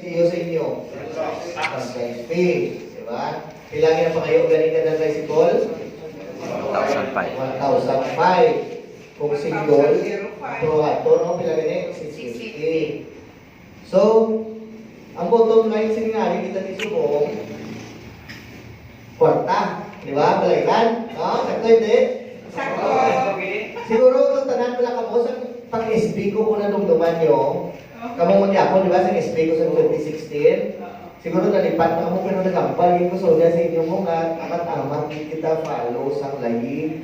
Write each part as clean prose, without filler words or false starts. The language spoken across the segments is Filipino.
LTO sa inyo? 1,500. Diba? Kailangan na pa kayo galing ka ng tricycle? 1,500. 1,500. Kung single, ito no? Kailangan na 650. So, ang bottom line siningari kita ni Subong, kwarta. Di ba? Balaitan? No? Sakto hindi? Sakto. Siguro, kung tanan pala ka po, sa pag-SB ko kung nadumduman nyo, kamong magyapon, di ba, sa SB ko sa 2016, siguro nalipat na kamo pero nagampal yung gusto niya sa inyo mo nga amat-amat kita follow sa lahi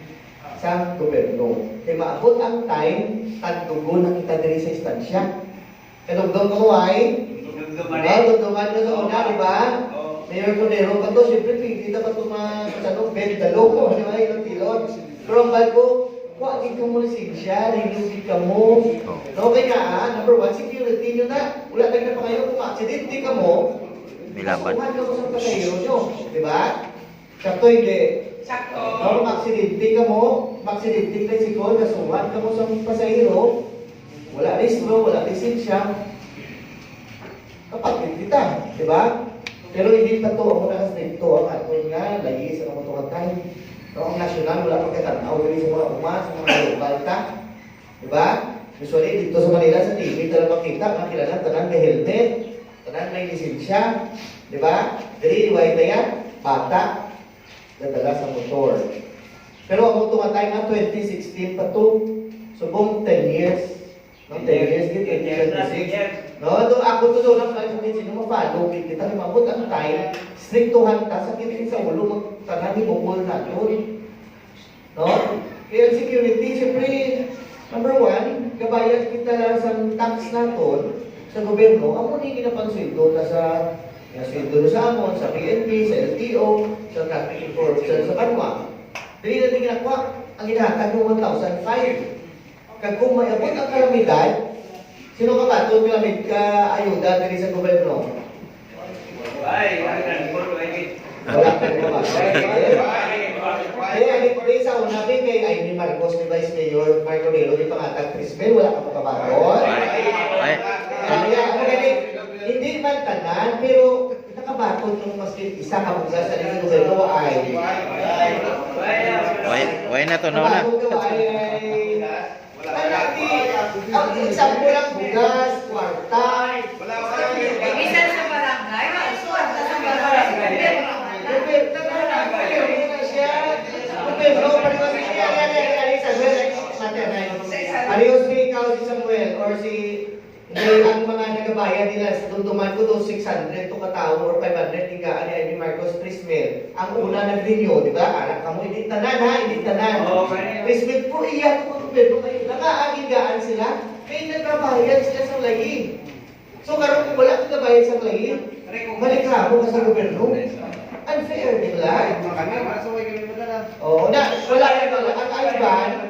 sa gobyerno. Kaya maabot ang time, tagdugo na kita diri sa istansya. Kadugdong ko ay, dugduman ko sa una, di ba? Mayor Cordero pa to, siyempre pigita pa ito bed dalo ko, di ba? Ilang tilon. Pero ang bal ko, wagin ka mo lisensya, rinugin ka mo. No, kaya number one, security nyo na. Wala tayo na pa kayo, kung aksidente ka mo, Nilaban. kuhan ka mo sa pasahero nyo. Di ba? Sakto hindi. Sakto. No, kung aksidente ka mo, aksidente ka sikol, kasuhan ka mo sa pasahero, wala restro, wala lisensya, kapatid kita. Di ba? Pero hindi pa to, ako nakastricto ang aton nga, lagi sa mga tumatay. No, ang nasyonal, wala pang katanaw, sa mga umas, sa mga lokal ta. Diba? Usually, dito sa Manila, sa TV, talagang makita, makilala, tanan may helmet, tanan may lisensya. Diba? Dili, iway na yan, bata, dadala sa motor. Pero ang tumatay nga, 2016 pa to, subong 10 years. No, 10 years, 2026. No, ito ako to doon ang kung sino mo-follow, kita ni mabot ang time, strictuhan ta, sakit din sa ulo, magtanan ni bukol na doon. No? Kaya ang security, siyempre, number one, kabayad kita lang sa tax naton sa gobyerno, ang muna yung ginapansweldo na sa sweldo sa amon, sa PNP, sa LTO, sa traffic enforcement, sa kanwa. Dili natin ginakuha, ang hinahatag ng 1,500. Kag kung may abot ang kalamidad, sino ka ba? Ito kalamid ka ayuda diri sa gobyerno? Wala ka ba? Kaya di sa una kay Amy Marcos, ni Vice Mayor Marco Nero, di pangatag Crisbel, wala ka pa kabaton. Kaya ako galing, hindi man tanan, pero nakabaton ng mas isa ka mula sa rin gobyerno ay. Why na to na una? Ang example lang, bugas, kwarta. Bisan sa barangay, suwarta sa barangay. Arios ni ikaw si Samuel or si ang mga nagabayan nila sa dumduman ko doon 600 to katao or 500 tigaan ni Amy Marcos Crismel. Ang una nag-renew, di ba? Anak ka mo, hindi tanan ha, hindi tanan. Crismel po, iya ko pero kayo, nakaagigaan sila, kaya nagbabayad sila sa lagi. So karon kung wala kang kabayad sa lagi, balik ka mo sa gobyerno. Unfair, di ba? Oo, wala yan. Ang aliban,